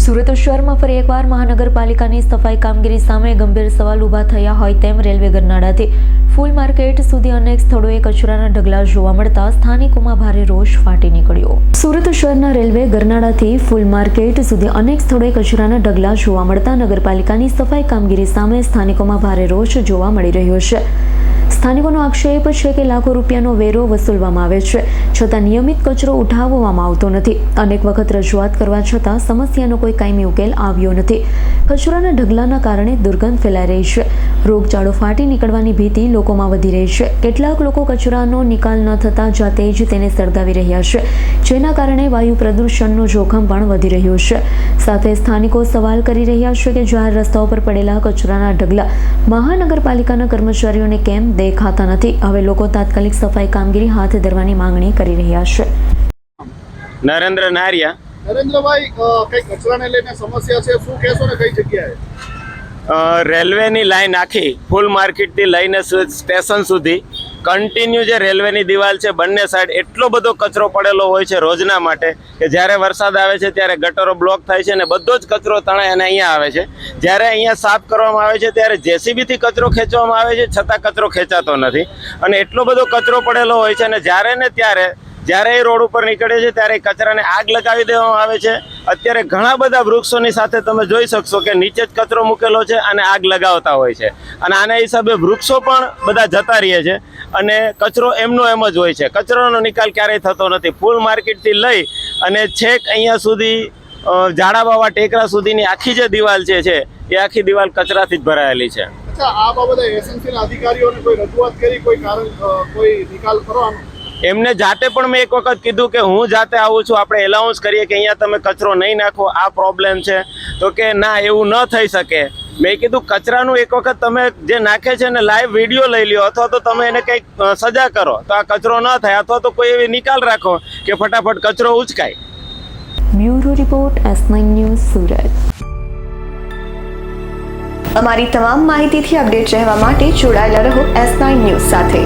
સુરત શહેરમાં ફરી એકવાર મહાનગરપાલિકાની સફાઈ કામગીરી સામે ગંભીર સવાલ ઊભા થયા હોય તેમ રેલવે ગરનાળાથી ફૂલ માર્કેટ સુધી અનેક સ્થળોએ કચરાના ઢગલા જોવા મળતા સ્થાનિકોમાં ભારે રોષ ફાટી નીકળ્યો। સુરત શહેરના રેલવે ગરનાળાથી ફૂલ માર્કેટ સુધી અનેક સ્થળોએ કચરાના ઢગલા જોવા મળતા નગરપાલિકાની સફાઈ કામગીરી સામે સ્થાનિકોમાં ભારે રોષ જોવા મળી રહ્યો છે। સ્થાનિકોનો આક્ષેપ છે કે લાખો રૂપિયાનો વેરો વસૂલવામાં આવે છે, છતાં નિયમિત કચરો ઉઠાવવામાં આવતો નથી। અનેક વખત રજૂઆત કરવા છતાં સમસ્યાનો કોઈ કાયમી ઉકેલ આવ્યો નથી। કચરાના ઢગલાના કારણે દુર્ગંધ ફેલાઈ રહી છે, રોગચાળો ફાટી નીકળવાની ભીતિ લોકોમાં વધી રહી છે। કેટલાક લોકો કચરાનો નિકાલ ન થતાં જાતે જ તેને સળગાવી રહ્યા છે, જેના કારણે વાયુ પ્રદૂષણનું જોખમ પણ વધી રહ્યું છે। સાથે સ્થાનિકો સવાલ કરી રહ્યા છે કે જાહેર રસ્તાઓ પર પડેલા કચરાના ઢગલા મહાનગરપાલિકાના કર્મચારીઓને કેમ દેખાતા નથી। હવે લોકો તાત્કાલિક સફાઈ કામગીરી હાથ ધરવાની માંગણી કરી રહ્યા છે। નરેન્દ્ર નારિયા। નરેન્દ્રભાઈ, કઈ કચરાને લઈને સમસ્યા છે, શું કહેશો ને કઈ જગ્યાએ? રેલવેની લાઈન આખી ફૂલ માર્કેટથી લઈને સ્ટેશન સુધી કન્ટિન્યુ જે રેલવેની દિવાલ છે બંને સાઈડ એટલો બધો કચરો પડેલો હોય છે રોજના માટે કે જ્યારે વરસાદ આવે છે ત્યારે ગટરો બ્લોક થાય છે અને બધો જ કચરો તણાઈ અને અહીંયા આવે છે। જ્યારે અહીંયા સાફ કરવામાં આવે છે ત્યારે જેસીબીથી કચરો ખેંચવામાં આવે છે, છતાં કચરો ખેંચાતો નથી અને એટલો બધો કચરો પડેલો હોય છે અને જ્યારે ને જ્યારે એ રોડ ઉપર નીકળે છે ત્યારે કચરાને આગ લગાવી દેવામાં આવે છે। અત્યારે ઘણા બધા વૃક્ષોની સાથે તમે જોઈ શકશો કે નીચે જ કચરો મૂકેલો છે અને આગ લગાવતા હોય છે અને આના હિસાબે વૃક્ષો પણ બધા જતા રહે છે અને કચરો એમનો એમ જ હોય છે। કચરાનો નિકાલ ક્યારેય થતો નથી। ફૂલ માર્કેટથી લઈ અને છેક અહીંયા સુધી ઝાડાબાવા ટેકરા સુધીની આખી જે દિવાલ છે એ આખી દિવાલ કચરાથી જ ભરાયેલી છે। અચ્છા, આ બાબતે એસએમસીના અધિકારીઓને કોઈ રજૂઆત કરી, કોઈ નિકાલ કરવાનો? એમને જાતે પણ મેં એક વખત કીધું કે હું જાતે આવું છું, આપણે એલાઉન્સ કરીએ કે અહીંયા તમે કચરો નહીં નાખો, આ પ્રોબ્લેમ છે, તો કે ના એવું ન થઈ શકે। મેં કીધું કચરાનું એક વખત તમે જે નાખે છે ને લાઈવ વિડીયો લઈ લ્યો અથવા તો તમે એને કંઈક સજા કરો તો આ કચરો ન થાય, અથવા તો કોઈ એવી નિકાલ રાખો કે ફટાફટ કચરો ઉચકાય। Bureau report S9 news Surat. અમારી તમામ માહિતીથી અપડેટ રહેવા માટે જોડાયેલા રહો S9 ન્યૂઝ સાથે।